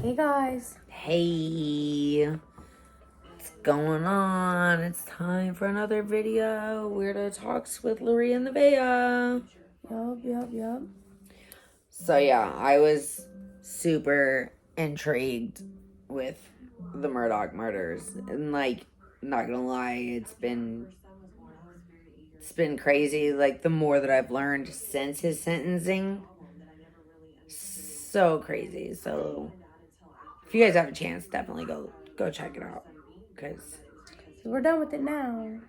Hey guys. Hey, what's going on? It's time for another video. Weirdo Talks with Lori and the Bea. Yup. So yeah, I was super intrigued with the Murdaugh murders. And not gonna lie, it's been crazy. Like the more that I've learned since his sentencing. So crazy. So if you guys have a chance, definitely go check it out. Because We're done with it now.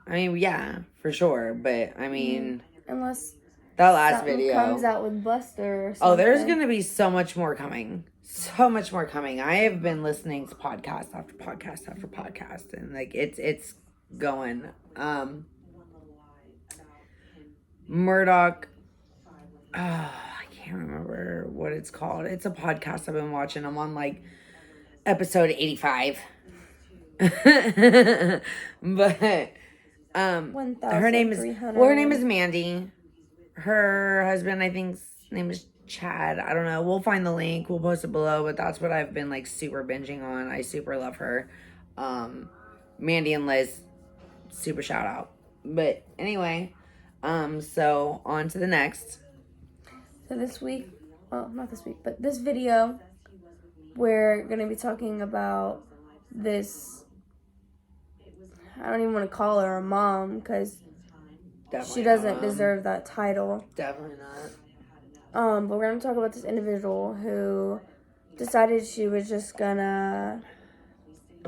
I mean, yeah, for sure. But I mean, Unless that last something video comes out with Buster or something. Oh, there's gonna be so much more coming. So much more coming. I have been listening to podcast after podcast after podcast, and it's going. Murdaugh. Oh, I can't remember what it's called. It's a podcast I've been watching. I'm on episode 85. But her name is Mandy. Her husband, I think's name is Chad. I don't know. We'll find the link. We'll post it below. But that's what I've been super binging on. I super love her. Mandy and Liz, super shout out. But anyway, so on to the next. So this week, well, not this week, but this video, we're gonna be talking about this. I don't even want to call her a mom because she doesn't deserve that title. Definitely not. But we're gonna talk about this individual who decided she was just gonna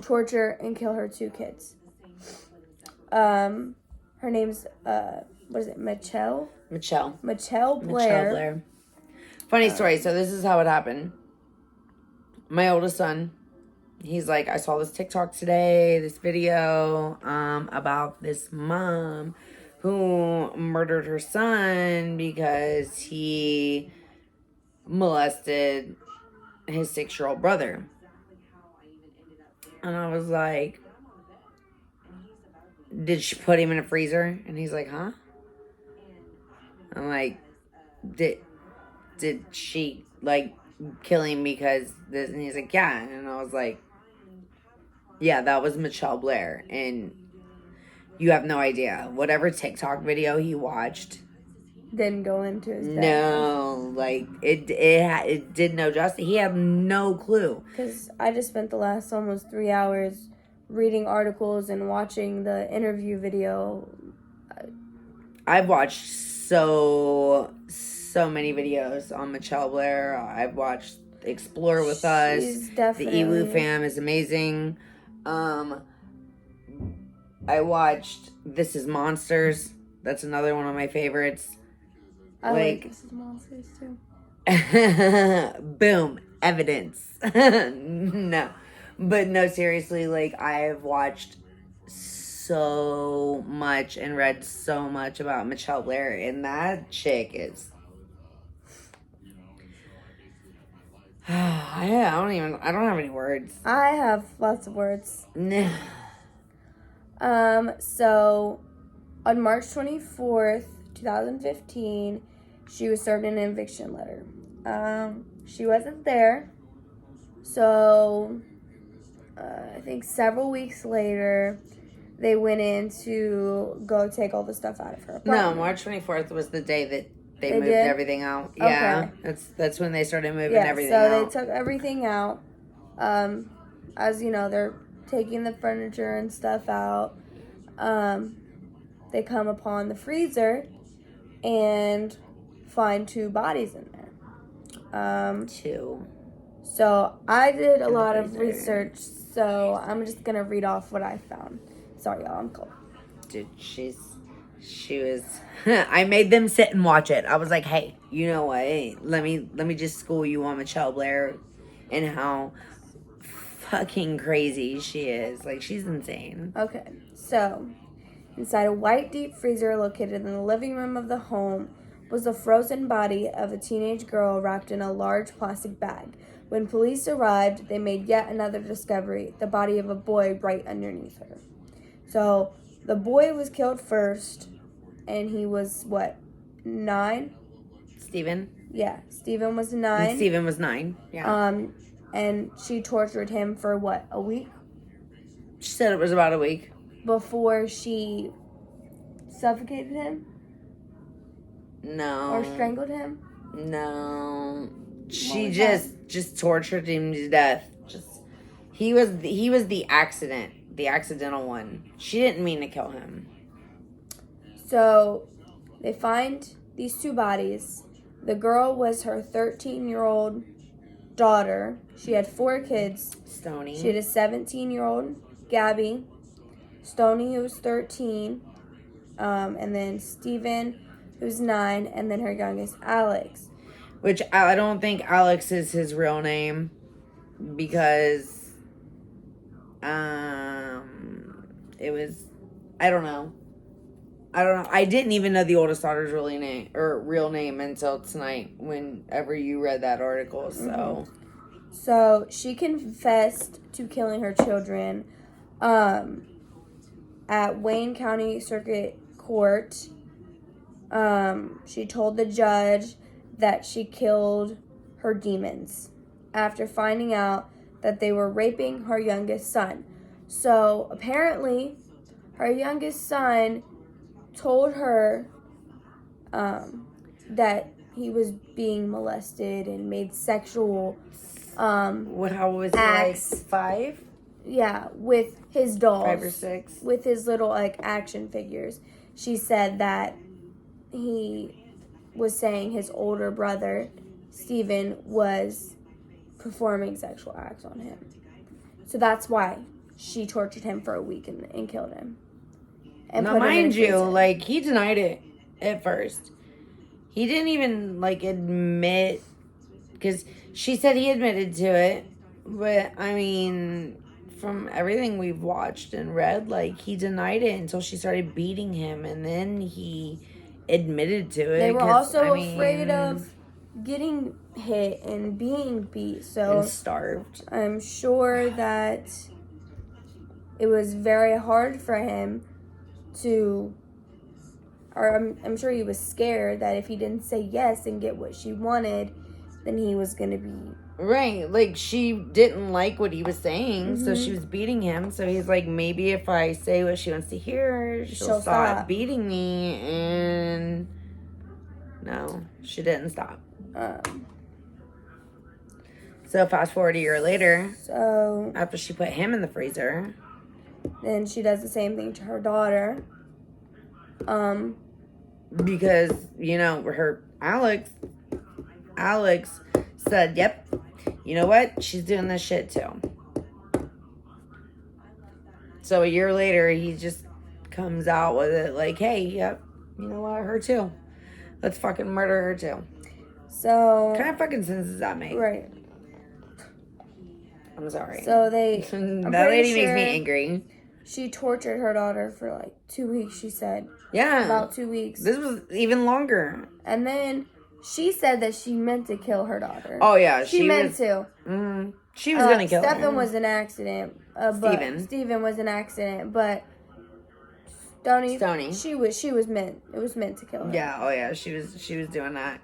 torture and kill her 2 kids. Her name's what is it? Michelle Blair. Funny story. So this is how it happened. My oldest son, he's like, I saw this TikTok today, this video about this mom who murdered her son because he molested his 6-year-old brother. And I was like, did she put him in a freezer? And he's like, huh? I'm like, did she kill him because this? And he's like, yeah. And I was like, yeah, that was Michelle Blair. And you have no idea. Whatever TikTok video he watched didn't go into his dad. No, it did no justice. He had no clue. Because I just spent the last almost 3 hours reading articles and watching the interview video. I've watched so many videos on Michelle Blair. I've watched Explore With Us. The Ewu fam is amazing. I watched This Is Monsters. That's another one of my favorites. I like This Is Monsters too. Boom. Evidence. No. But no, seriously, I've watched so much and read so much about Michelle Blair, and that chick is I don't have any words. I have lots of words. No. So on March 24th, 2015, she was served an eviction letter. She wasn't there. So I think several weeks later, they went in to go take all the stuff out of her apartment. No, March 24th was the day that they moved everything out. Yeah, okay. That's when they started moving everything out. So they took everything out. As you know, they're taking the furniture and stuff out. They come upon the freezer and find 2 bodies in there. 2. So I did a lot of research, so I'm just gonna read off what I found. Sorry, y'all, I'm cold. Dude, she was. I made them sit and watch it. I was like, hey, you know what? Hey, let me just school you on Michelle Blair and how fucking crazy she is. She's insane. Okay, so inside a white deep freezer located in the living room of the home was the frozen body of a teenage girl wrapped in a large plastic bag. When police arrived, they made yet another discovery, the body of a boy right underneath her. So the boy was killed first, and he was, 9? Steven? Yeah, Steven was 9. And Steven was 9, yeah. And she tortured him for what, a week? She said it was about a week. Before she suffocated him? No. Or strangled him? No. She just tortured him to death. He was the accidental one. She didn't mean to kill him. So they find these two bodies. The girl was her 13-year-old daughter. She had 4 kids. Stoney. She had a 17-year-old, Gabby. Stoney, who was 13. And then Steven, who's 9. And then her youngest, Alex. Which I don't think Alex is his real name. Because it was, I don't know. I didn't even know the oldest daughter's real name until tonight whenever you read that article. So So she confessed to killing her children at Wayne County Circuit Court. She told the judge that she killed her demons after finding out that they were raping her youngest son. So apparently her youngest son told her that he was being molested and made sexual how was acts. He, like 5? Yeah, with his dolls. 5 or 6. With his little like action figures. She said that he was saying his older brother, Steven, was performing sexual acts on him. So that's why she tortured him for a week and killed him. And now, mind you, like, he denied it at first. He didn't even, like, admit, because she said he admitted to it. But, I mean, from everything we've watched and read, like, he denied it until she started beating him. And then he admitted to it. They were also afraid of getting hit and being beat. So and starved. I'm sure that it was very hard for him I'm sure he was scared that if he didn't say yes and get what she wanted, then he was going to be... Right, like, she didn't like what he was saying, so she was beating him, so he's like, maybe if I say what she wants to hear, she'll stop beating me, and no, she didn't stop. So fast forward a year later, after she put him in the freezer... Then she does the same thing to her daughter. Because, you know, her Alex said, yep, you know what? She's doing this shit too. So a year later, he just comes out with it like, hey, yep, you know what? Her too. Let's fucking murder her too. So... What kind of fucking sense does that make? Right. I'm sorry. So they... that lady makes me angry. She tortured her daughter for like 2 weeks, she said. Yeah. About 2 weeks. This was even longer. And then she said that she meant to kill her daughter. Oh, yeah. She meant to. Mm-hmm. She was going to kill her. Stephen was an accident. Steven was an accident, but Stoney. She was meant. It was meant to kill her. Yeah. Oh, yeah. She was doing that.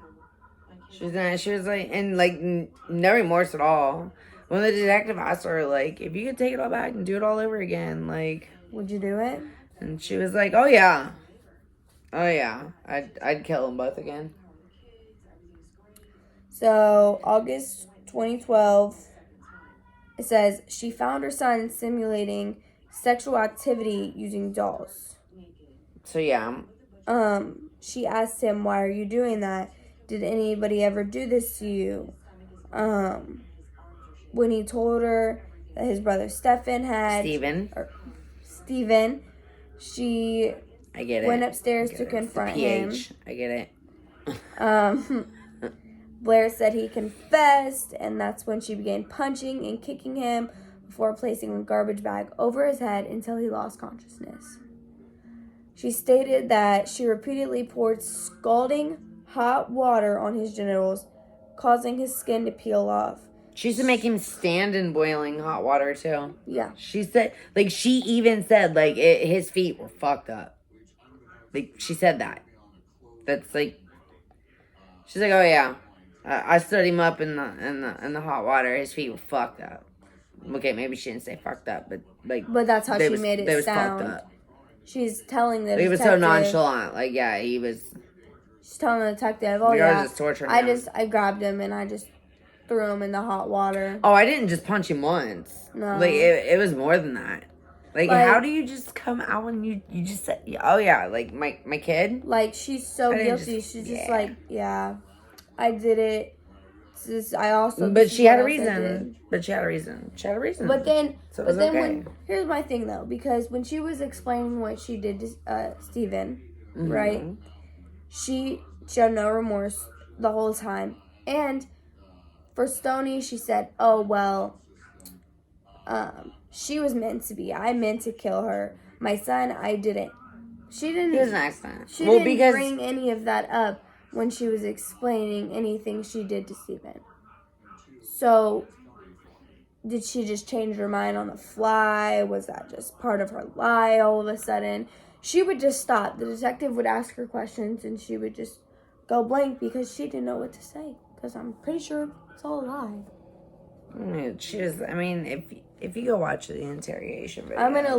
She was like, and like, no remorse at all. When the detective asked her, like, if you could take it all back and do it all over again, like... Would you do it? And she was like, oh, yeah. Oh, yeah. I'd kill them both again. So, August 2012, it says, she found her son simulating sexual activity using dolls. So, yeah. She asked him, why are you doing that? Did anybody ever do this to you? When he told her that his brother Steven had... Steven, she I get it. went upstairs to confront him. I get it. Blair said he confessed, and that's when she began punching and kicking him before placing a garbage bag over his head until he lost consciousness. She stated that she repeatedly poured scalding hot water on his genitals, causing his skin to peel off. She used to make him stand in boiling hot water, too. Yeah. She said, like, she even said, like, his feet were fucked up. Like, she said that. That's, like, she's like, oh, yeah. I stood him up in the hot water. His feet were fucked up. Okay, maybe she didn't say fucked up, but But that's how she made it sound. Fucked up. She's telling the detective. He was so nonchalant. Like, yeah, he was. She's telling the detective, "Oh yeah, I grabbed him and I just threw him in the hot water." Oh, I didn't just punch him once. No, like it was more than that. Like how do you just come out and you just say, "Oh yeah," like my kid. Like she's so guilty. She's just like, "Yeah, I did it." I also. But she had a reason. But she had a reason. But then, when here's my thing though, because when she was explaining what she did to Steven, right? She showed no remorse the whole time, and for Stoney, she said, "Oh well, she was meant to be. I meant to kill her. My son, I didn't." She didn't. It was an accident. She didn't bring any of that up when she was explaining anything she did to Steven. So, did she just change her mind on the fly? Was that just part of her lie all of a sudden? She would just stop. The detective would ask her questions and she would just go blank because she didn't know what to say. Because I'm pretty sure it's all a lie. I mean, if you go watch the interrogation video, I'm gonna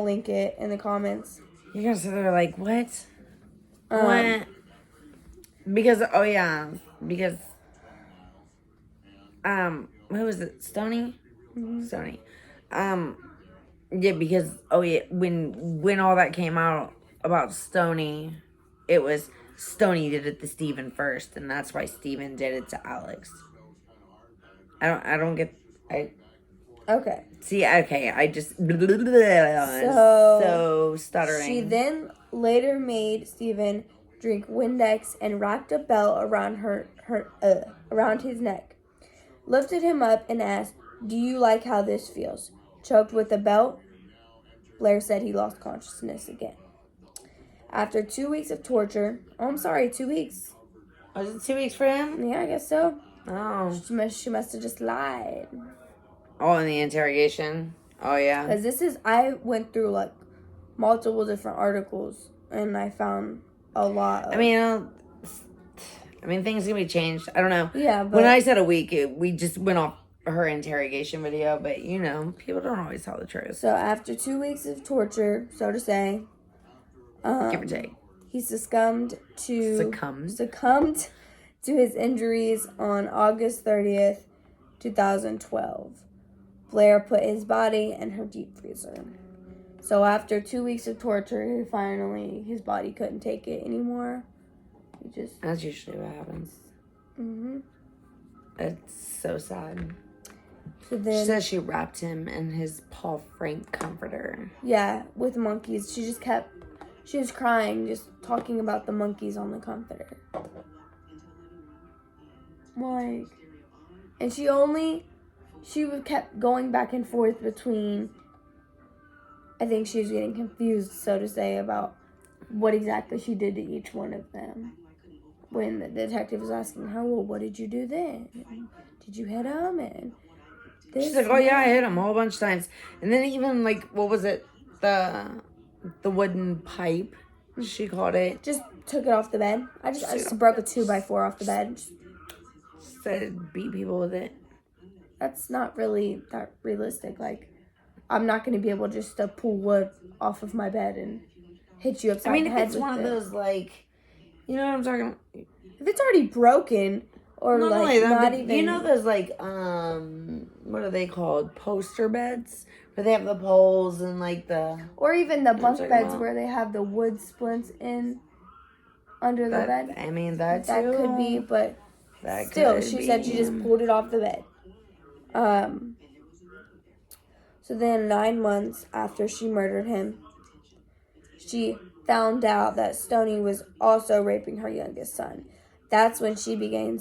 link it in the comments. You're gonna sit there like, what? What? Because who was it? Stoney? Mm-hmm. Stoney. Yeah, because when all that came out about Stoney, it was Stoney did it to Steven first, and that's why Steven did it to Alex. I don't get. Okay. See, okay, I just so stuttering. She then later made Steven drink Windex and wrapped a belt around around his neck. Lifted him up and asked, "Do you like how this feels?" Choked with the belt, Blair said he lost consciousness again. After 2 weeks of torture, 2 weeks. Was it 2 weeks for him? Yeah, I guess so. Oh. She must have just lied. Oh, in the interrogation? Oh, yeah. Because I went through like multiple different articles and I found a lot of... I mean, things can be changed. I don't know. Yeah, but... When I said a week, we just went off her interrogation video, but people don't always tell the truth. So after 2 weeks of torture, so to say... give or take. He succumbed to his injuries on August 30th, 2012. Blair put his body in her deep freezer. So after 2 weeks of torture, his body couldn't take it anymore. That's usually what happens. Mm-hmm. It's so sad. So then, she says she wrapped him in his Paul Frank comforter. Yeah, with monkeys. She was crying, just talking about the monkeys on the comforter. Like, and she kept going back and forth between, I think she was getting confused, so to say, about what exactly she did to each one of them. When the detective was asking her, well, what did you do then? Did you hit him? And she's like, oh yeah, I hit him a whole bunch of times. And then even like, what was it? The wooden pipe, she called it. Just took it off the bed. I just broke a 2x4 off the bed. Said beat people with it. That's not really that realistic. Like, I'm not going to be able just to pull wood off of my bed and hit you upside the head with it. I mean, if it's one of those, like, you know what I'm talking about? If it's already broken, or not even... You know those, like, what are they called? Poster beds? Where they have the poles and, like, the... Or even the bunk beds where they have the wood splints in under the bed. I mean, that could be, but still, she said she just pulled it off the bed. So then 9 months after she murdered him, she found out that Stoney was also raping her youngest son. That's when she began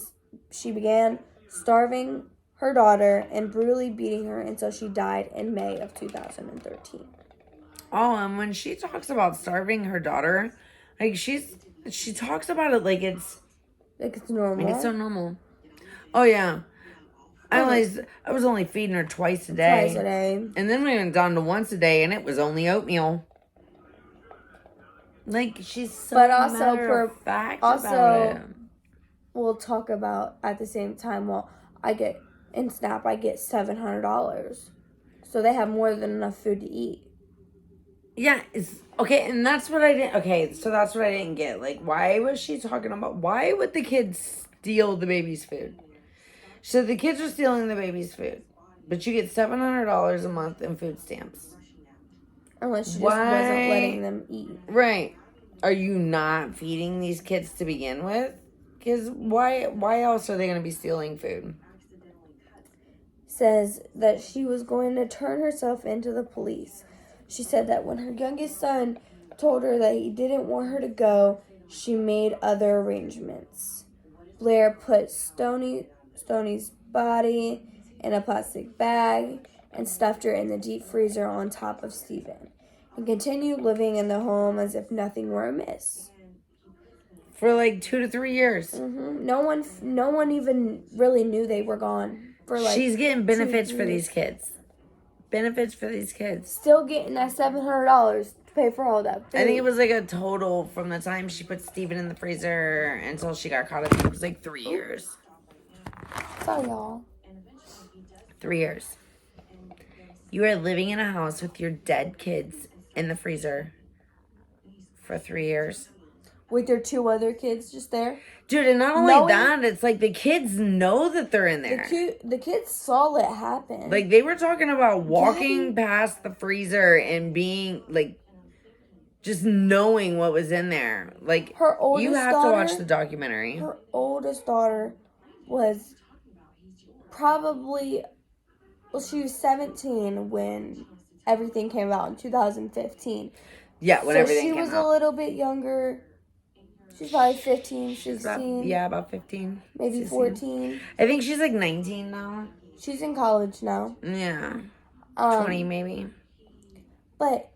starving her daughter and brutally beating her until she died in May of 2013. Oh, and when she talks about starving her daughter, like she talks about it like it's normal. Like it's so normal. Oh yeah. I was only feeding her twice a day. And then we went down to once a day and it was only oatmeal. Like she's so matter of fact about it. will talk about at the same time, well, I get $700. So they have more than enough food to eat. Yeah, okay, and that's what I didn't. Okay, so that's what I didn't get. Like, why was she talking about? Why would the kids steal the baby's food? So the kids are stealing the baby's food, but you get $700 a month in food stamps. Unless she just wasn't letting them eat. Right? Are you not feeding these kids to begin with? Because why else are they going to be stealing food? Says that she was going to turn herself into the police. She said that when her youngest son told her that he didn't want her to go, she made other arrangements. Blair put Stoney's body in a plastic bag and stuffed her in the deep freezer on top of Stephen, and continued living in the home as if nothing were amiss. For like 2 to 3 years. Mm-hmm. No one even really knew they were gone. She's getting benefits for these kids. Benefits for these kids. Still getting that $700 to pay for all that food. I think it was like a total from the time she put Steven in the freezer until she got caught up. It was like 3 years. Sorry, y'all. 3 years. You are living in a house with your dead kids in the freezer for 3 years. With your 2 other kids just there? Dude, and not only that, it's like the kids know that they're in there. The kids saw it happen. Like, they were talking about walking past the freezer and being, like, just knowing what was in there. Like, you have to watch the documentary. Her oldest daughter was probably, well, she was 17 when everything came out in 2015. Yeah, when everything came out. So she was a little bit younger. She's probably 15, 16. About 15. Maybe 16. 14. I think she's like 19 now. She's in college now. Yeah. 20 maybe. But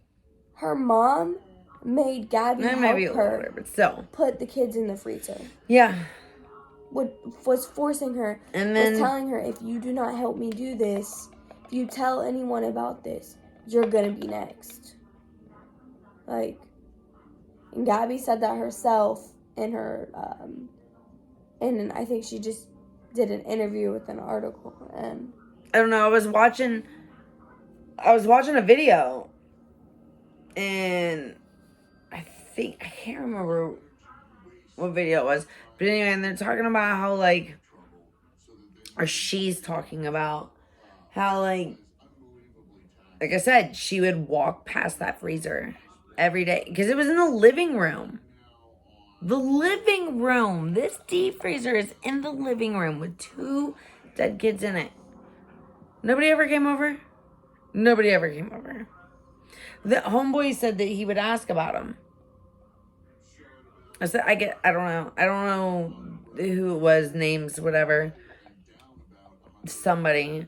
her mom made Gabby help her older, but still put the kids in the freezer. Yeah. Was forcing her, and then was telling her, if you do not help me do this, if you tell anyone about this, you're gonna be next. Like, and Gabby said that herself in her, and I think she just did an interview with an article. And I don't know. I was watching a video, and I can't remember what video it was, but anyway, and they're talking about how or she's talking about how like I said, she would walk past that freezer every day because it was in the living room. The living room. This deep freezer is in the living room with 2 dead kids in it. Nobody ever came over. The homeboy said that he would ask about him. I said, I don't know who it was, names, whatever. Somebody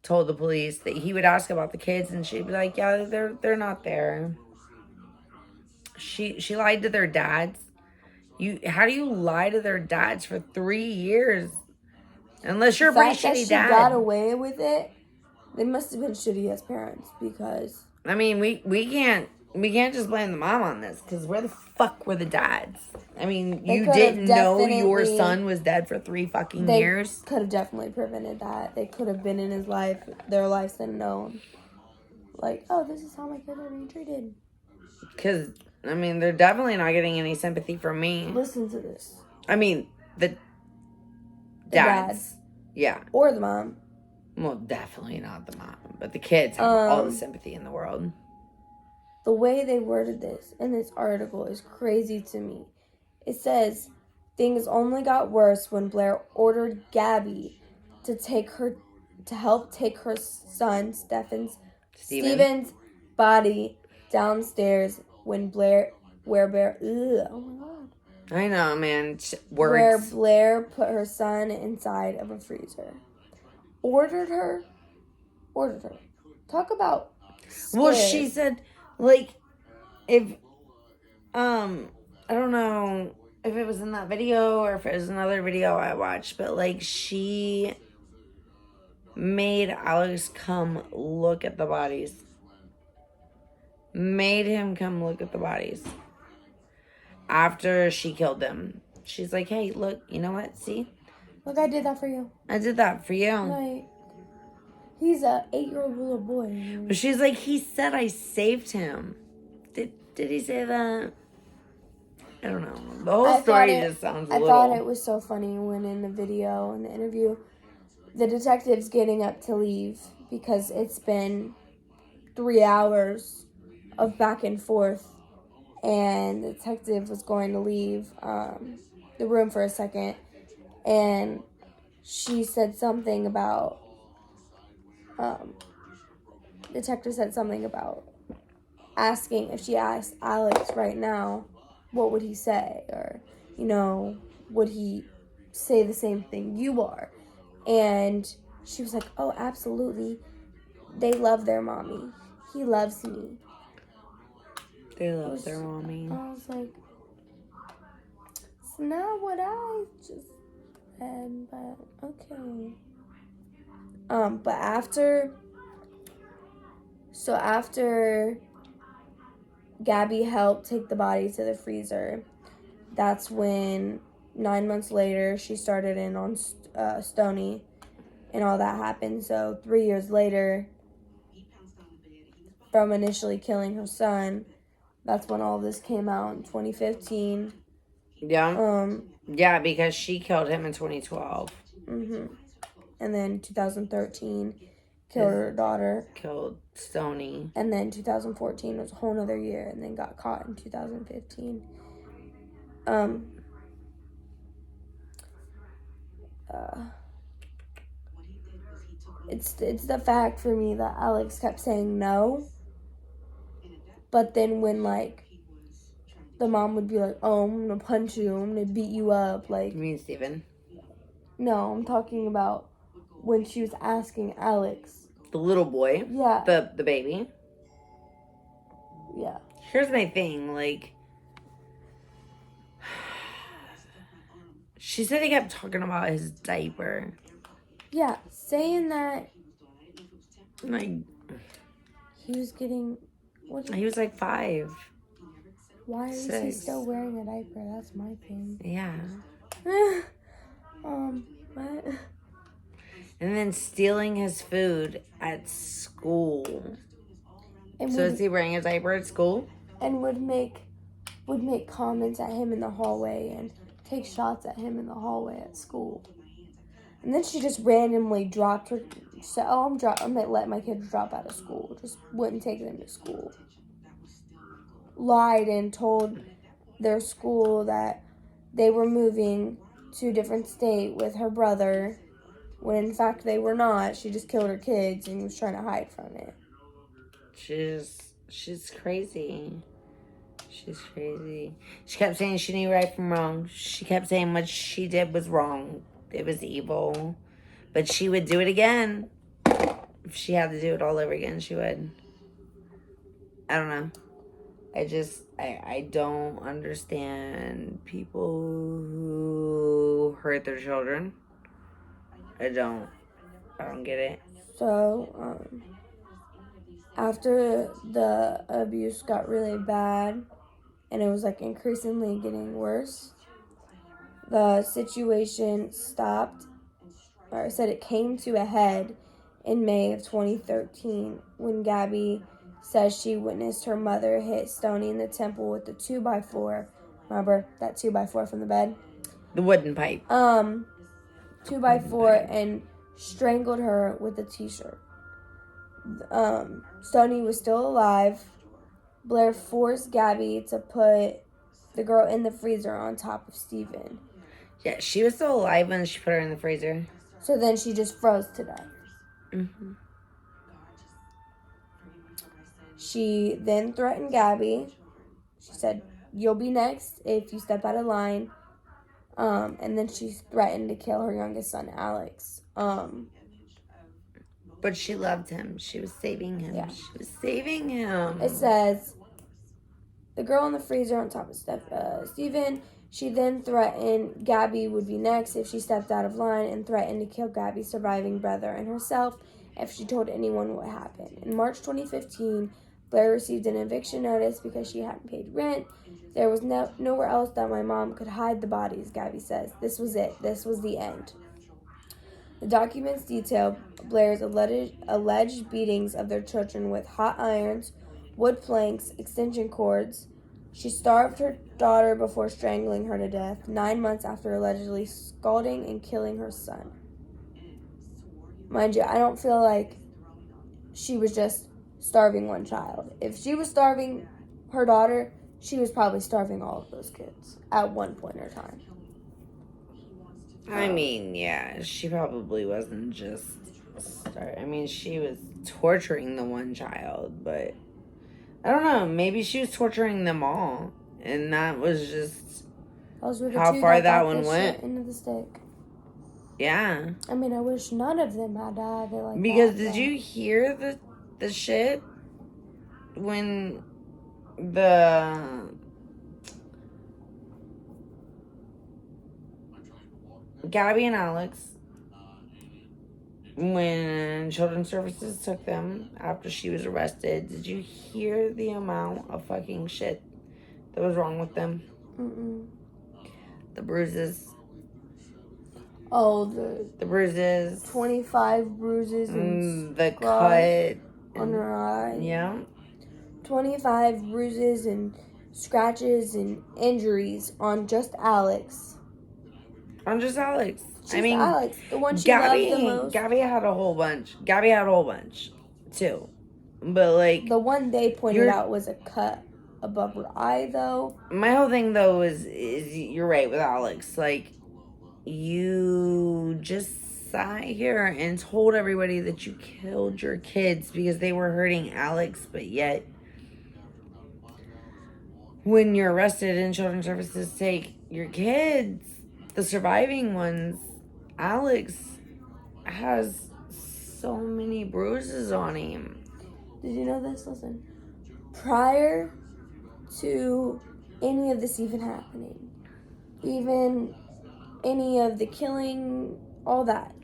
told the police that he would ask about the kids, and she'd be like, yeah, they're not there. She lied to their dads. How do you lie to their dads for 3 years? Unless you're a pretty shitty dad. She got away with it. They must have been shitty as parents, because I mean, we can't just blame the mom on this, because where the fuck were the dads? I mean, you didn't know your son was dead for 3 fucking years? They could have definitely prevented that. They could have been in his life, their lives, and known. Like, oh, this is how my kids are being treated. Because, I mean, they're definitely not getting any sympathy from me. Listen to this. I mean, the dads. Yeah. Or the mom. Well, definitely not the mom. But the kids have all the sympathy in the world. The way they worded this in this article is crazy to me. It says, things only got worse when Blair ordered Gabby to help take her son, Stephen's body downstairs oh my God. I know, man. Words. Where Blair put her son inside of a freezer. Ordered her. Talk about scared. Well, she said, like, if, I don't know if it was in that video or if it was another video I watched, but, like, she made Alex come look at the bodies. Made him come look at the bodies. After she killed them. She's like, hey, look, you know what? See? Look, I did that for you. I did that for you. Like, he's a 8-year-old little boy. But she's like, he said I saved him. Did he say that? I don't know. The whole story just sounds a little... I thought it was so funny when in the video, in the interview, the detective's getting up to leave because it's been 3 hours of back and forth. And the detective was going to leave the room for a second. And she said something about... detective said something about asking, if she asked Alex right now, what would he say? Or, would he say the same thing you are? And she was like, oh, absolutely. They love their mommy. He loves me. They love their mommy. I was like, it's not what I just said, but okay. But after Gabby helped take the body to the freezer, that's when 9 months later she started in on Stoney and all that happened. So 3 years later, from initially killing her son, that's when all this came out in 2015. Yeah. Yeah, because she killed him in 2012. And then 2013, killed her daughter. Killed Stoney. And then 2014 was a whole nother year, and then got caught in 2015. It's the fact for me that Alex kept saying no, but then when, like, the mom would be like, oh, I'm gonna punch you, I'm gonna beat you up, like... You mean Steven? No, I'm talking about when she was asking Alex. The little boy? Yeah. The baby? Yeah. Here's my thing, like... She said he kept talking about his diaper. Yeah, saying that... Like... He was getting... He was like 5. Why is he still wearing a diaper? That's my thing. Yeah. What? And then stealing his food at school. So is he wearing a diaper at school? And would make comments at him in the hallway and take shots at him in the hallway at school. And then she just randomly dropped her... said, oh, I'm going to let my kids drop out of school. Just wouldn't take them to school. Lied and told their school that they were moving to a different state with her brother, when in fact they were not. She just killed her kids and was trying to hide from it. She's crazy. She's crazy. She kept saying she knew right from wrong. She kept saying what she did was wrong. It was evil. But she would do it again. If she had to do it all over again, she would. I don't know. I don't understand people who hurt their children. I don't get it. So, after the abuse got really bad, and it was like increasingly getting worse, the situation stopped, or said it came to a head in May of 2013 when Gabby says she witnessed her mother hit Stoney in the temple with the 2x4. Remember that 2x4 from the bed? The wooden pipe. 2x4 and strangled her with a t-shirt. Stoney was still alive. Blair forced Gabby to put the girl in the freezer on top of Steven. Yeah, she was still alive when she put her in the freezer. So then she just froze to death. Mm-hmm. She then threatened Gabby. She said, you'll be next if you step out of line. And then she threatened to kill her youngest son, Alex. But she loved him. She was saving him. Yeah. She was saving him. It says, the girl in the freezer on top of Steven. She then threatened Gabby would be next if she stepped out of line, and threatened to kill Gabby's surviving brother and herself if she told anyone what happened. In March 2015, Blair received an eviction notice because she hadn't paid rent. There was nowhere else that my mom could hide the bodies, Gabby says. This was it. This was the end. The documents detail Blair's alleged beatings of their children with hot irons, wood planks, extension cords. She starved her daughter before strangling her to death 9 months after allegedly scalding and killing her son. Mind you, I don't feel like she was just starving one child. If she was starving her daughter, she was probably starving all of those kids at one point in time. I mean, yeah, she probably wasn't just she was torturing the one child, but I don't know, maybe she was torturing them all, and that was just how far that one went. Into the stake. Yeah. I mean, I wish none of them had died like because did you hear the shit when Gabby and Alex, when Children's Services took them after she was arrested, did you hear the amount of fucking shit that was wrong with them? Mm-mm. The bruises. Oh, the bruises. 25 bruises and the cut on her eye. Yeah. 25 bruises and scratches and injuries on just Alex. Alex. Alex, the one she loved the most. Gabby had a whole bunch. Too. But the one they pointed out was a cut above her eye, though. My whole thing, though, is you're right with Alex. You just sat here and told everybody that you killed your kids because they were hurting Alex, but yet when you're arrested and Children's Services take your kids, the surviving ones, Alex has so many bruises on him. Did you know this? Listen. Prior to any of this even happening, even any of the killing, all that,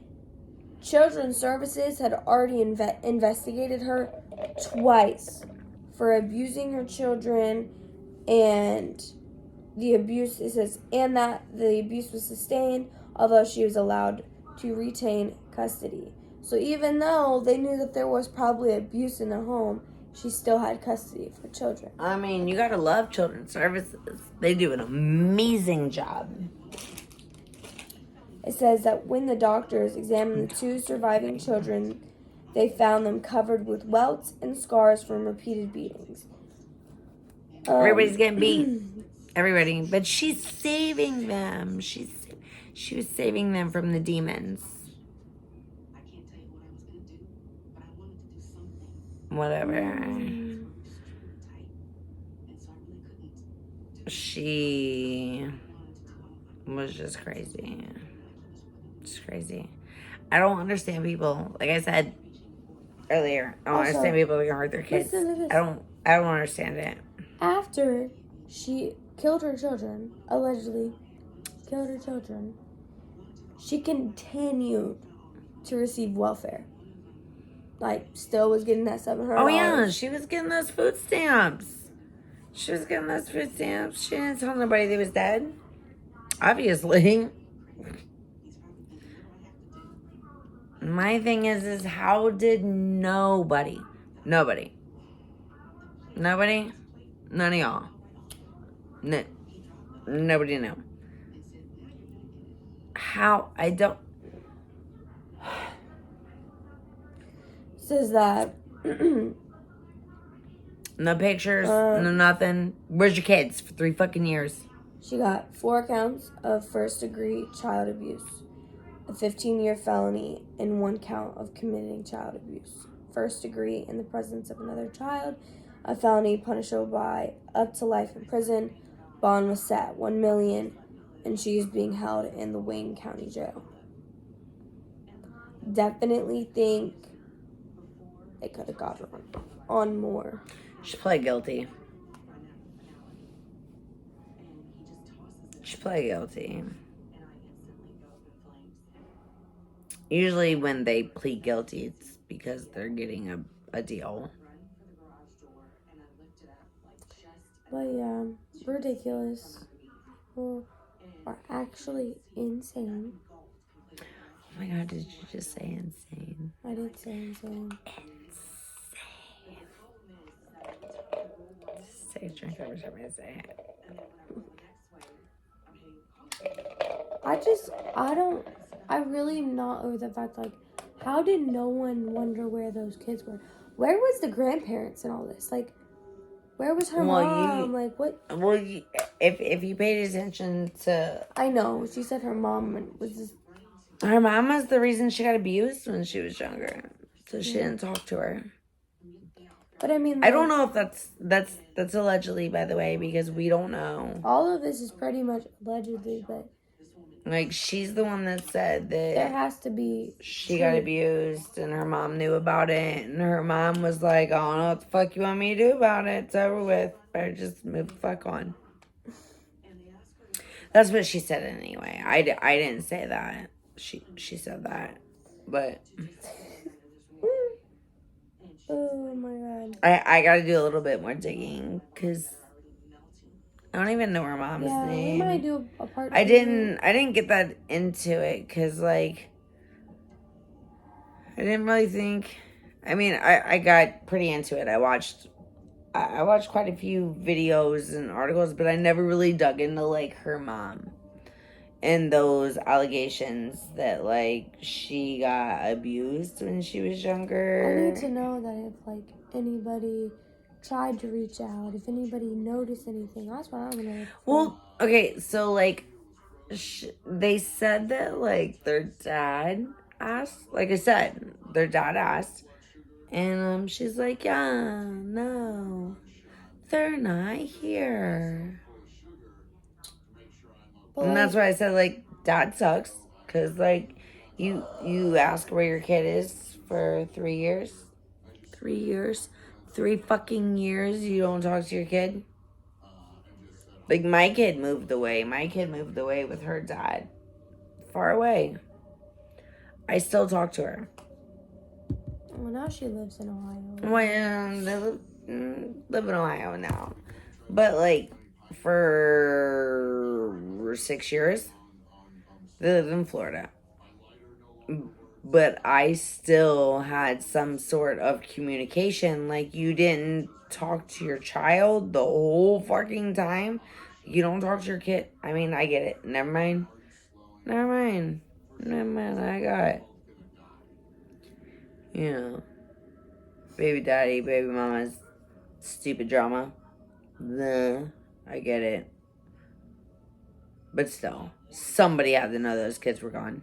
Children's Services had already investigated her twice for abusing her children, and the abuse, it says, and that the abuse was sustained, although she was allowed to retain custody. So even though they knew that there was probably abuse in the home, she still had custody of her children. I mean, you gotta love Children's Services. They do an amazing job. It says that when the doctors examined the 2 surviving children, they found them covered with welts and scars from repeated beatings. Everybody's getting beat. Everybody. But she's saving them. She was saving them from the demons. Whatever. She was just crazy. Just crazy. I don't understand people. Like I said earlier, I don't understand people that can hurt their kids. I don't understand it. After she killed her children, allegedly killed her children, she continued to receive welfare. Still was getting that $700. Oh, yeah. She was getting those food stamps. She didn't tell nobody they was dead. Obviously. My thing is how did nobody, none of y'all, nobody knew. How? I don't. Says that. No pictures, no nothing. Where's your kids for 3 fucking years? She got 4 counts of first-degree child abuse, a 15-year felony, and 1 count of committing child abuse. First degree in the presence of another child, a felony punishable by up to life in prison. Bond was set at $1 million, and she is being held in the Wayne County Jail. Definitely think they could have got her on more. She pled guilty. Usually when they plead guilty, it's because they're getting a deal. But yeah, ridiculous. People are actually insane. Oh my god, did you just say insane? I did say insane. Just say a drink every time I say it. I really am not over the fact, like, how did no one wonder where those kids were? Where was the grandparents and all this? Like, where was her mom? Like, what? Well, if you paid attention to... I know, she said her mom was just... Her mom was the reason she got abused when she was younger. So she didn't talk to her. But I mean, like, I don't know if that's allegedly, by the way, because we don't know. All of this is pretty much allegedly, but like, she's the one that said that there has to be she got abused and her mom knew about it, and her mom was like, I don't know what the fuck you want me to do about it. It's over with. Better just move the fuck on. That's what she said anyway. I didn't say that. She said that. But oh my god. I gotta do a little bit more digging because I don't even know her mom's name. We might do a part. I didn't get that into it because, like, I didn't really think. I mean, I got pretty into it. I watched quite a few videos and articles, but I never really dug into, like, her mom and those allegations that, like, she got abused when she was younger. I need to know that if, like, anybody tried to reach out, if anybody noticed anything. That's what I'm gonna. Well, okay, so, like, they said that, like, their dad asked. Like I said, their dad asked, and she's like, yeah, no, they're not here. But, and that's why I said, like, dad sucks, because, like, you ask where your kid is for 3 years. 3 years. 3 fucking years you don't talk to your kid. Like, my kid moved away. My kid moved away with her dad. Far away. I still talk to her. Well, now she lives in Ohio. Well, they live in Ohio now. But, like, for 6 years, they lived in Florida. But I still had some sort of communication. Like, you didn't talk to your child the whole fucking time. You don't talk to your kid. I mean, I get it. Never mind. I got, you know, baby daddy, baby mama's stupid drama. I get it. But still, somebody had to know those kids were gone.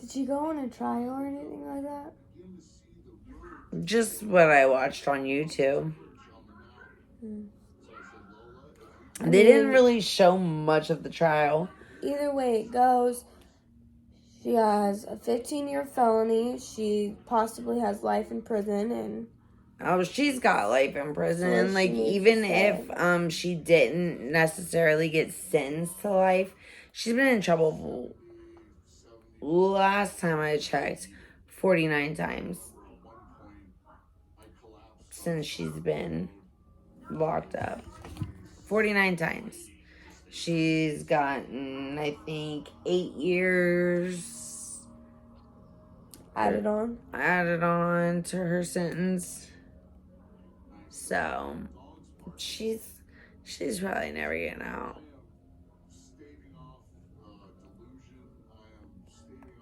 Did you go on a trial or anything like that? Just what I watched on YouTube. They didn't really show much of the trial. Either way it goes, she has a 15-year felony. She possibly has life in prison, and she's got life in prison. Like, even if she didn't necessarily get sentenced to life, she's been in trouble. Last time I checked, 49 times since she's been locked up. 49 times. She's gotten, I think, 8 years added on to her sentence. So she's probably never getting out.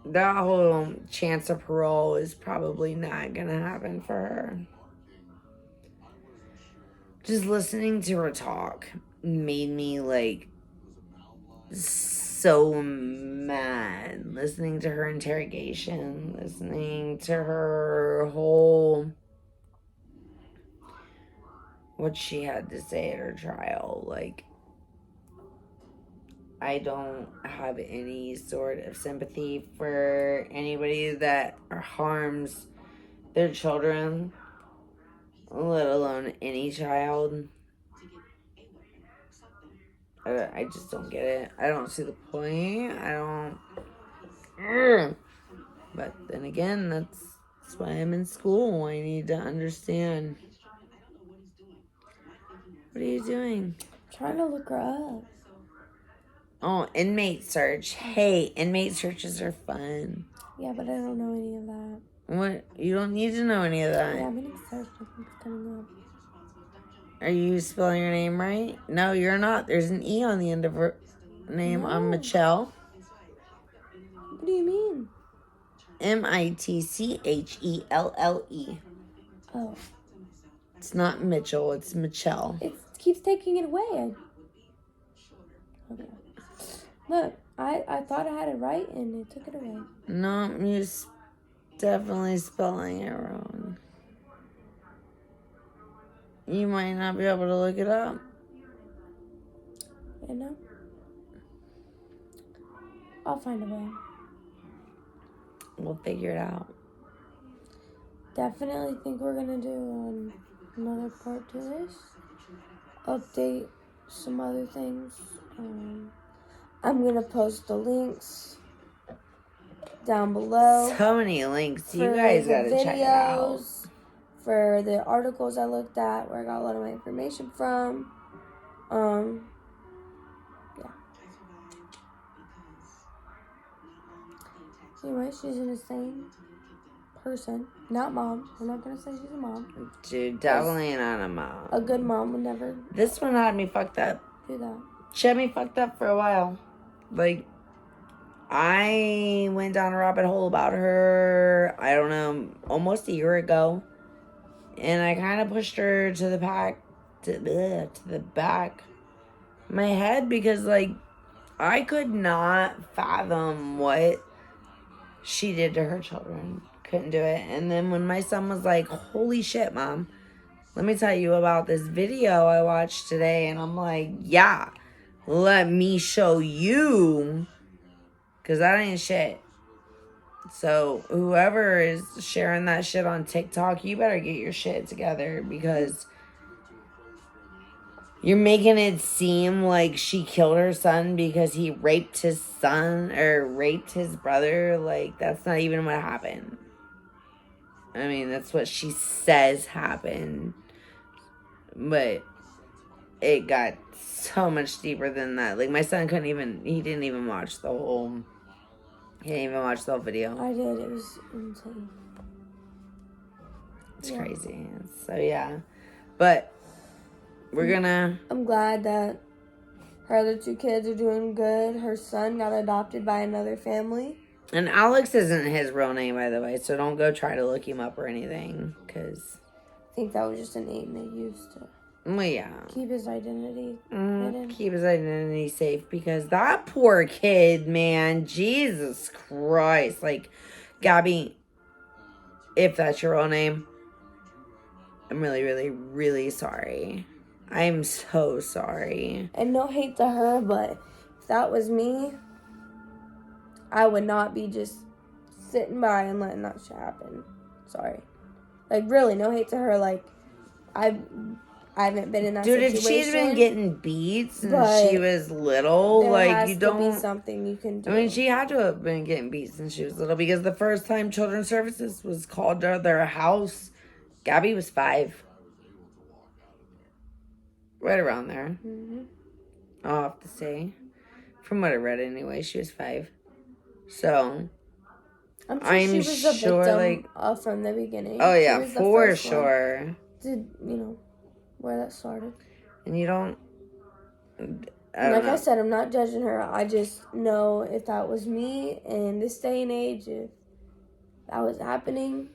That whole chance of parole is probably not gonna happen for her. Just listening to her talk made me, like, so mad. Listening to her interrogation, listening to her whole, what she had to say at her trial. Like, I don't have any sort of sympathy for anybody that harms their children, let alone any child. I just don't get it. I don't see the point. I don't. But then again, That's why I'm in school. I need to understand. What are you doing? I'm trying to look her up. Oh, inmate search. Hey, inmate searches are fun. Yeah, but I don't know any of that. What? You don't need to know any of that. Yeah, I'm getting searched. I think it's coming up. Are you spelling your name right? No, you're not. There's an E on the end of her name. I'm Michelle. What do you mean? Mitchelle. Oh. It's not Mitchell. It's Michelle. It keeps taking it away. Okay. Look, I thought I had it right and it took it away. No, you're definitely spelling it wrong. You might not be able to look it up. You know? I'll find a way. We'll figure it out. Definitely think we're going to do another part to this. Update some other things. I'm going to post the links down below. So many links. You guys got to check it out. For the articles I looked at, where I got a lot of my information from. Yeah. Anyway, she's an insane person. Not mom. I'm not going to say she's a mom. Dude, definitely not a mom. A good mom would never This one had me fucked up. do that. She had me fucked up for a while. Like, I went down a rabbit hole about her, I don't know, almost a year ago. And I kind of pushed her to the back of my head because, like, I could not fathom what she did to her children. Couldn't do it. And then when my son was like, holy shit, Mom, let me tell you about this video I watched today. And I'm like, yeah, let me show you. Because that ain't shit. So whoever is sharing that shit on TikTok, you better get your shit together because you're making it seem like she killed her son because he raped his son or raped his brother. Like, that's not even what happened. I mean, that's what she says happened. But it got so much deeper than that. Like, my son he didn't even watch the whole... He didn't even watch the whole video. I did. It was insane. It's crazy. So, yeah. But we're gonna... I'm glad that her other two kids are doing good. Her son got adopted by another family. And Alex isn't his real name, by the way. So don't go try to look him up or anything. Because... I think that was just a name they used to... Well, yeah. Keep his identity hidden. Keep his identity safe because that poor kid, man, Jesus Christ. Like, Gabby, if that's your real name, I'm really, really, really sorry. I'm so sorry. And no hate to her, but if that was me, I would not be just sitting by and letting that shit happen. Sorry. Like, really, no hate to her. Like, I haven't been in that situation. Dude, if she's been getting beat since she was little, like, you don't... There has to be something you can do. I mean, she had to have been getting beat since she was little because the first time Children's Services was called to their house, Gabby was 5. Right around there. Mm-hmm. I'll have to say. From what I read anyway, she was 5. So... I'm sure she was a victim from the beginning. Oh, yeah, for sure. Did, where that started. And you don't... I said, I'm not judging her. I just know if that was me in this day and age, if that was happening,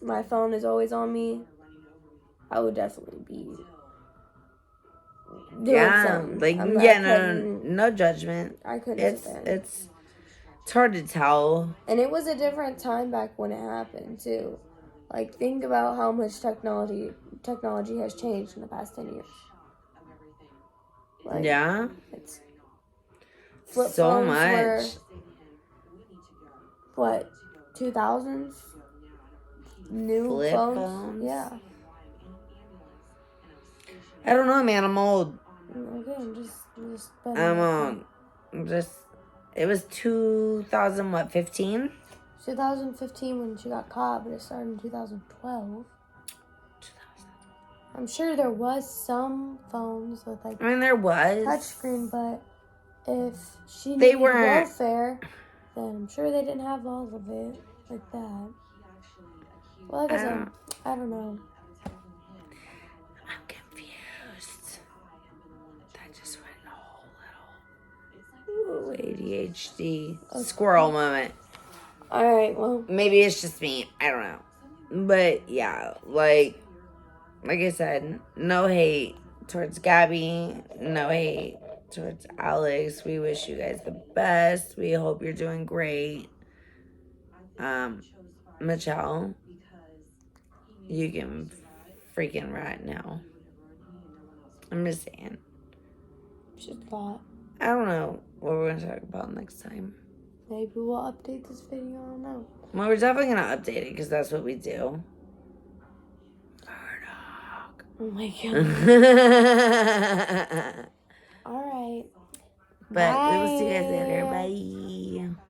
my phone is always on me, I would definitely be doing something. Like, no judgment. I couldn't stand it. It's hard to tell. And it was a different time back when it happened, too. Like, think about how much technology has changed in the past 10 years. Like, yeah. It's flip so phones much. Were, 2000s? New flip phones? Yeah. I don't know, man. I'm old. Okay, I'm old. It was 2015? 2015 when she got caught, but it started in 2012. I'm sure there was some phones with like. I mean, there was touchscreen, but if she needed welfare, then I'm sure they didn't have all of it like that. Well, like I said, I don't know. I'm confused. That just went a whole little ADHD squirrel moment. All right, well, maybe it's just me. I don't know, but yeah, like I said, no hate towards Gabby, no hate towards Alex. We wish you guys the best. We hope you're doing great. Michelle, you can freaking rat now. I'm just saying. Just thought. I don't know what we're going to talk about next time. Maybe we'll update this video. I don't know. Well, we're definitely going to update it because that's what we do. Oh my God. All right. But we will see you guys later. Bye.